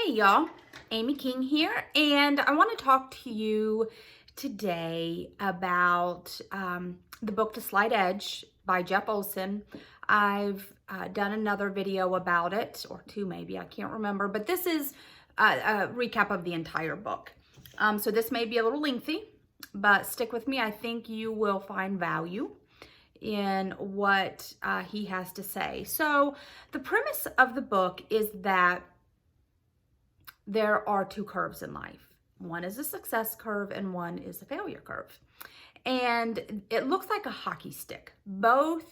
Hey y'all, Amy King here, and I want to talk to you today about the book The Slight Edge by Jeff Olson. I've done another video about it, or two maybe, I can't remember, but this is a recap of the entire book. So this may be a little lengthy, but stick with me. I think you will find value in what he has to say. So the premise of the book is that there are two curves in life. One is a success curve and one is a failure curve. And it looks like a hockey stick. Both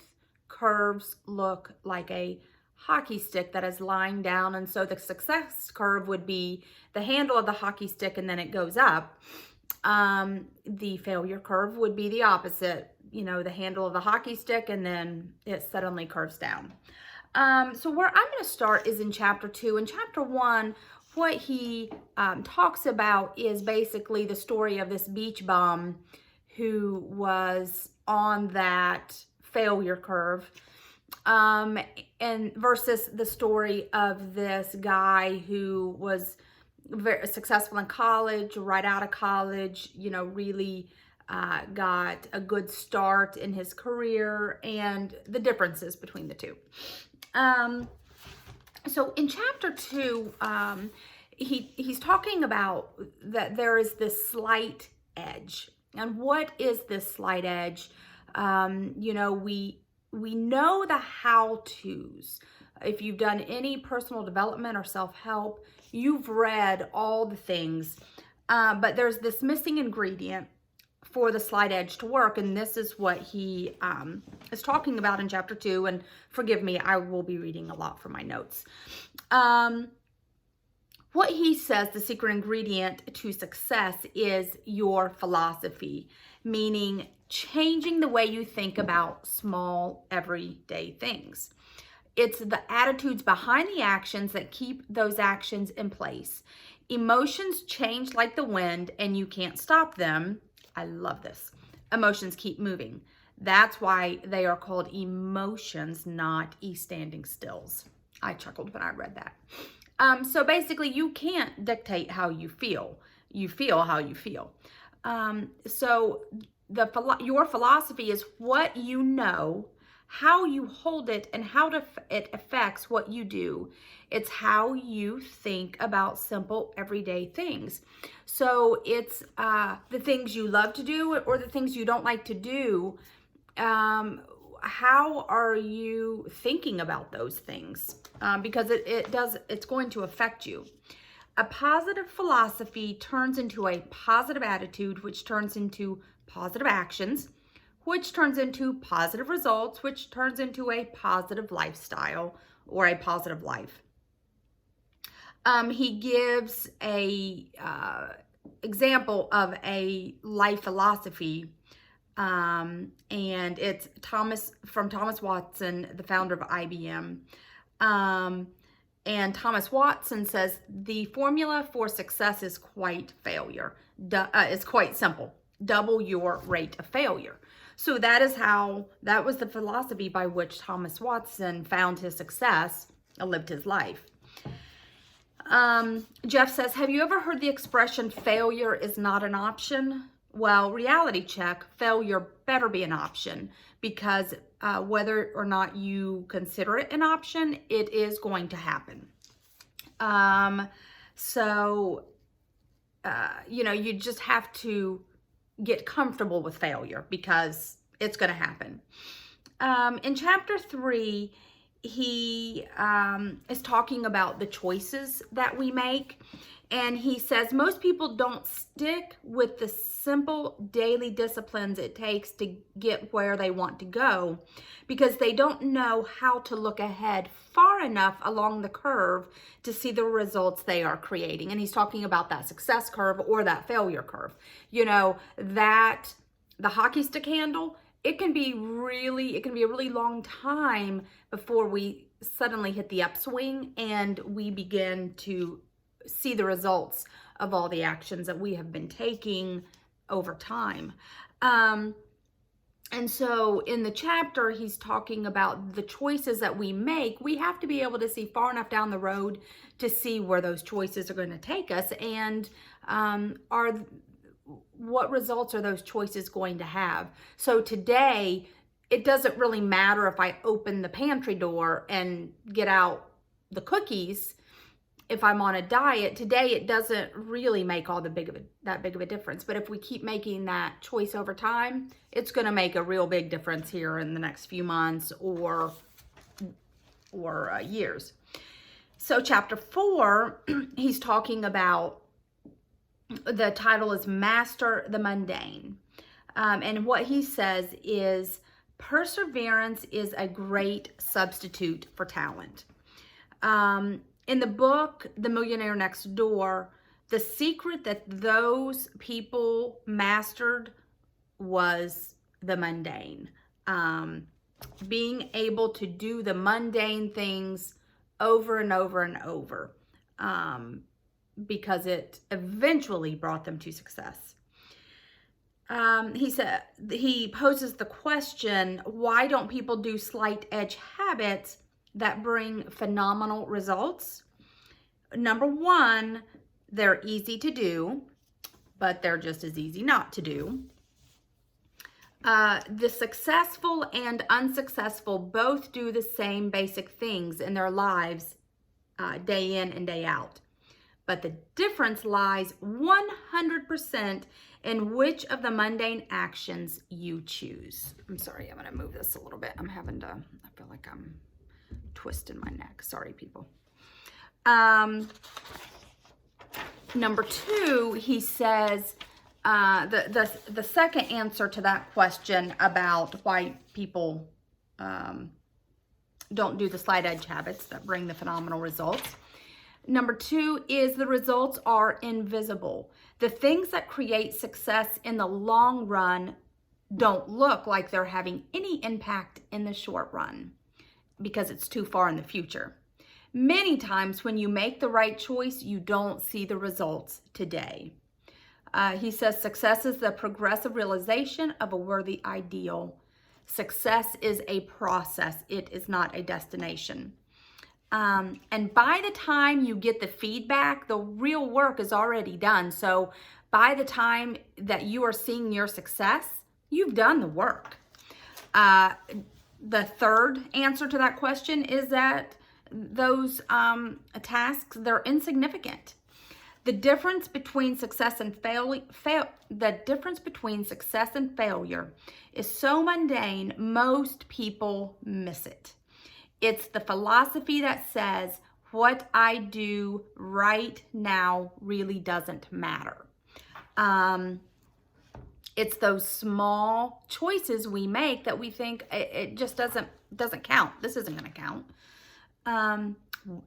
curves look like a hockey stick that is lying down. And so the success curve would be the handle of the hockey stick and then it goes up. The failure curve would be the opposite, the handle of the hockey stick and then it suddenly curves down. So where I'm going to start is in chapter 2. In chapter 1, what he talks about is basically the story of this beach bum who was on that failure curve, and versus the story of this guy who was very successful in college, right out of college, really got a good start in his career, and the differences between the two. So in chapter 2, he's talking about that there is this slight edge. And what is this slight edge? We know the how-tos. If you've done any personal development or self-help, you've read all the things. But there's this missing ingredient for the slight edge to work, and this is what he is talking about in chapter 2. And forgive me, I will be reading a lot from my notes. What he says the secret ingredient to success is your philosophy, meaning changing the way you think about small everyday things. It's the attitudes behind the actions that keep those actions in place. Emotions change like the wind and you can't stop them. I love this. Emotions keep moving. That's why they are called emotions, not standing stills. I chuckled when I read that. So basically, you can't dictate how you feel. You feel how you feel. So your philosophy is what you know, how you hold it, and how it affects what you do. It's how you think about simple everyday things. So it's the things you love to do or the things you don't like to do. How are you thinking about those things? Because it's going to affect you. A positive philosophy turns into a positive attitude, which turns into positive actions, which turns into positive results, which turns into a positive lifestyle or a positive life. He gives a example of a life philosophy, and it's from Thomas Watson, the founder of IBM. And Thomas Watson says the formula for success is quite simple. Double your rate of failure. So that was the philosophy by which Thomas Watson found his success and lived his life. Jeff says, have you ever heard the expression failure is not an option? Well, reality check, failure better be an option, because whether or not you consider it an option, it is going to happen. You just have to get comfortable with failure because it's going to happen. In chapter 3, he is talking about the choices that we make. And he says most people don't stick with the simple daily disciplines it takes to get where they want to go because they don't know how to look ahead far enough along the curve to see the results they are creating. And he's talking about that success curve or that failure curve. That the hockey stick handle, it can be a really long time before we suddenly hit the upswing and we begin to see the results of all the actions that we have been taking over time. And so in the chapter, he's talking about the choices that we make. We have to be able to see far enough down the road to see where those choices are going to take us, and what results are those choices going to have. So today, it doesn't really matter if I open the pantry door and get out the cookies. If I'm on a diet today, it doesn't really make that big of a difference. But if we keep making that choice over time, it's going to make a real big difference here in the next few months or years. So chapter 4, he's talking about, the title is Master the Mundane. And what he says is, perseverance is a great substitute for talent. In the book, The Millionaire Next Door, the secret that those people mastered was the mundane. Being able to do the mundane things over and over and over, because it eventually brought them to success. He poses the question, why don't people do slight edge habits that bring phenomenal results? Number one, they're easy to do, but they're just as easy not to do. The successful and unsuccessful both do the same basic things in their lives, day in and day out. But the difference lies 100% in which of the mundane actions you choose. I'm sorry, I'm gonna move this a little bit. I feel like I'm twisting my neck. Sorry, people. Number 2, he says, the second answer to that question about why people don't do the slight edge habits that bring the phenomenal results. Number 2 is the results are invisible. The things that create success in the long run don't look like they're having any impact in the short run because it's too far in the future. Many times when you make the right choice, you don't see the results today. He says success is the progressive realization of a worthy ideal. Success is a process. It is not a destination. And by the time you get the feedback, the real work is already done. So by the time that you are seeing your success, you've done the work. The third answer to that question is that those tasks, they're insignificant. The difference between success and failure is so mundane, most people miss it. It's the philosophy that says what I do right now really doesn't matter. It's those small choices we make that we think it just doesn't count. This isn't going to count.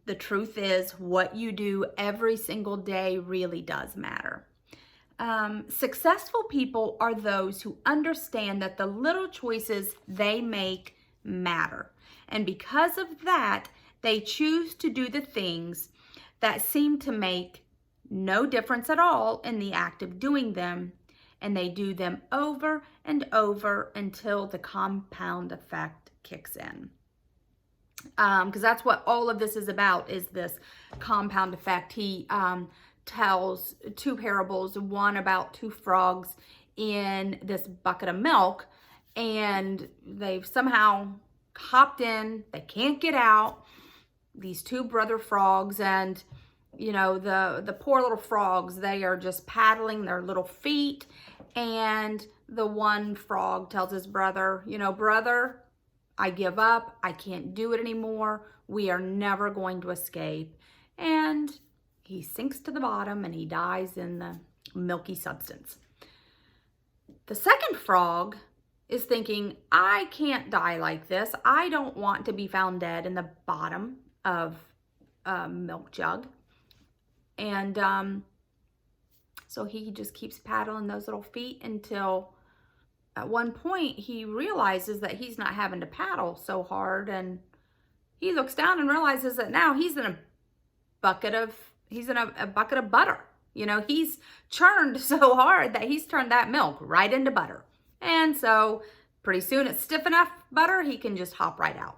The truth is, what you do every single day really does matter. Successful people are those who understand that the little choices they make matter. And because of that, they choose to do the things that seem to make no difference at all in the act of doing them. And they do them over and over until the compound effect kicks in. Because that's what all of this is about, is this compound effect. He tells 2 parables, one about 2 frogs in this bucket of milk, and they've somehow hopped in, they can't get out, these 2 brother frogs, and you know, the poor little frogs, they are just paddling their little feet, and the one frog tells his brother, you know, brother, I give up, I can't do it anymore, we are never going to escape. And he sinks to the bottom and he dies in the milky substance. The second frog is thinking, I can't die like this. I don't want to be found dead in the bottom of a milk jug. And so he just keeps paddling those little feet until at one point he realizes that he's not having to paddle so hard, and he looks down and realizes that now he's in a bucket of butter. You know, he's churned so hard that he's turned that milk right into butter. And so pretty soon it's stiff enough butter, he can just hop right out.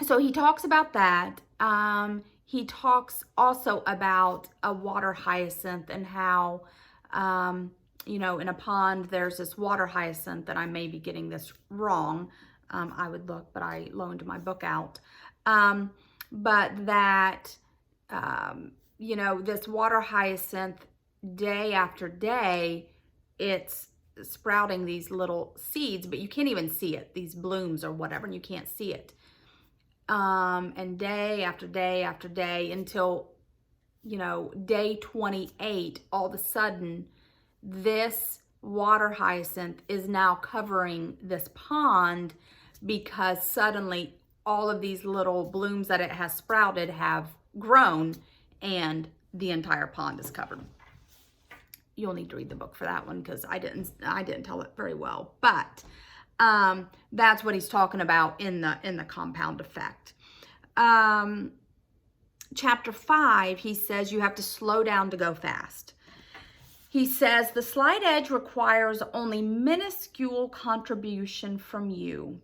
So he talks about that. He talks also about a water hyacinth and how, you know, in a pond, there's this water hyacinth, and I may be getting this wrong. I would look, but I loaned my book out. But that, you know, this water hyacinth, day after day, it's sprouting these little seeds, but you can't even see it, these blooms or whatever, and you can't see it. And day after day after day until, you know, day 28, all of a sudden, this water hyacinth is now covering this pond because suddenly all of these little blooms that it has sprouted have grown and the entire pond is covered. You'll need to read the book for that one because I didn't tell it very well, but that's what he's talking about in the compound effect. Chapter 5, he says you have to slow down to go fast. He says the slight edge requires only minuscule contribution from you,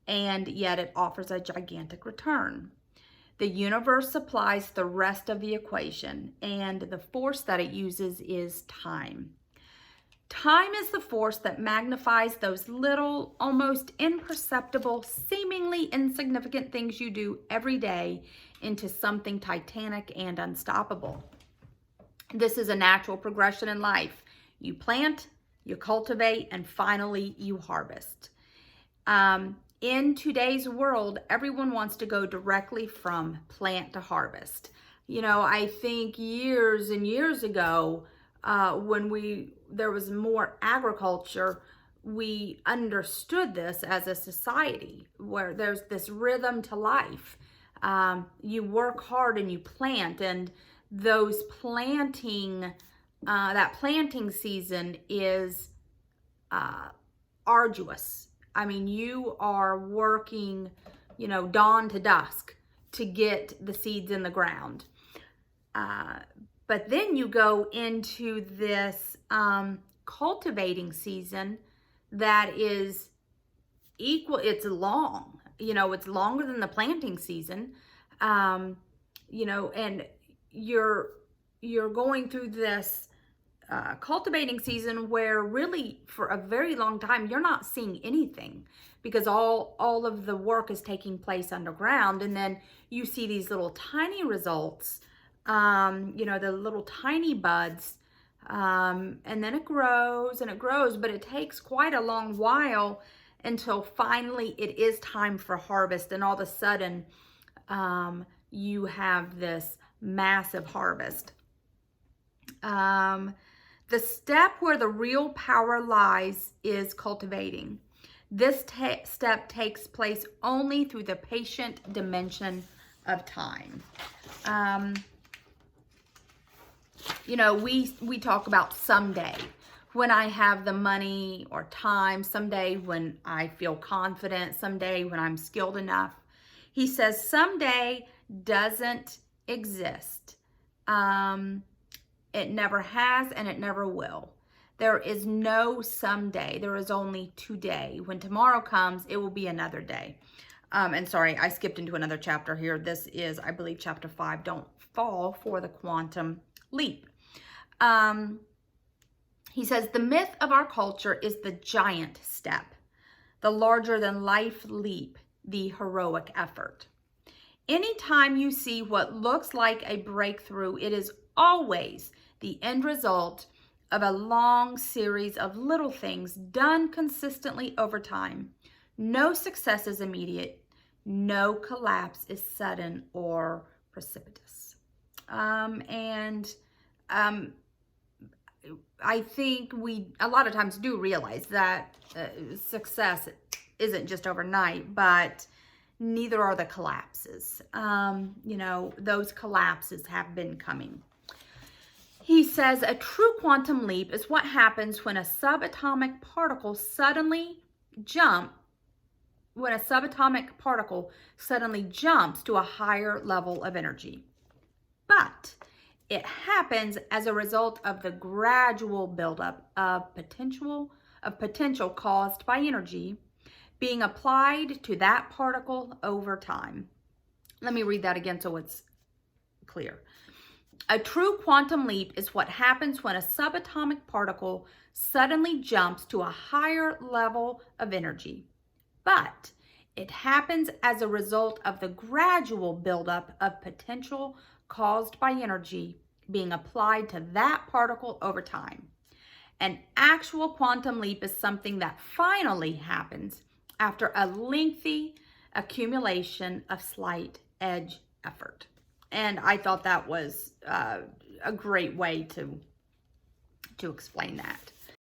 and yet it offers a gigantic return. The universe supplies the rest of the equation, and the force that it uses is time. Time is the force that magnifies those little, almost imperceptible, seemingly insignificant things you do every day into something titanic and unstoppable. This is a natural progression in life. You plant, you cultivate, and finally you harvest. In today's world, everyone wants to go directly from plant to harvest. You know, I think years and years ago, when there was more agriculture, we understood this as a society where there's this rhythm to life. You work hard and you plant, and those planting, that planting season is arduous. I mean, you are working, you know, dawn to dusk to get the seeds in the ground. But then you go into this cultivating season that is equal. It's long, you know, it's longer than the planting season, you know, and you're going through this cultivating season where really for a very long time you're not seeing anything because all of the work is taking place underground, and then you see these little tiny results, you know, the little tiny buds, and then it grows and it grows, but it takes quite a long while until finally it is time for harvest, and all of a sudden you have this massive harvest. The step where the real power lies is cultivating. This step takes place only through the patient dimension of time. You know, we talk about someday, when I have the money or time, someday when I feel confident, someday when I'm skilled enough. He says someday doesn't exist. It never has, and it never will. There is no someday. There is only today. When tomorrow comes, it will be another day. And sorry, I skipped into another chapter here. This is, I believe, chapter 5. Don't fall for the quantum leap. He says the myth of our culture is the giant step, the larger than life leap, the heroic effort. Anytime you see what looks like a breakthrough, it is always the end result of a long series of little things done consistently over time. No success is immediate. No collapse is sudden or precipitous. I think we a lot of times do realize that success isn't just overnight, but neither are the collapses. You know, those collapses have been coming. He says a true quantum leap is what happens when a subatomic particle suddenly jumps to a higher level of energy. But it happens as a result of the gradual buildup of potential of potential caused by energy being applied to that particle over time. Let me read that again so it's clear. A true quantum leap is what happens when a subatomic particle suddenly jumps to a higher level of energy. But it happens as a result of the gradual buildup of potential caused by energy being applied to that particle over time. An actual quantum leap is something that finally happens after a lengthy accumulation of slight edge effort. And I thought that was a great way to explain that.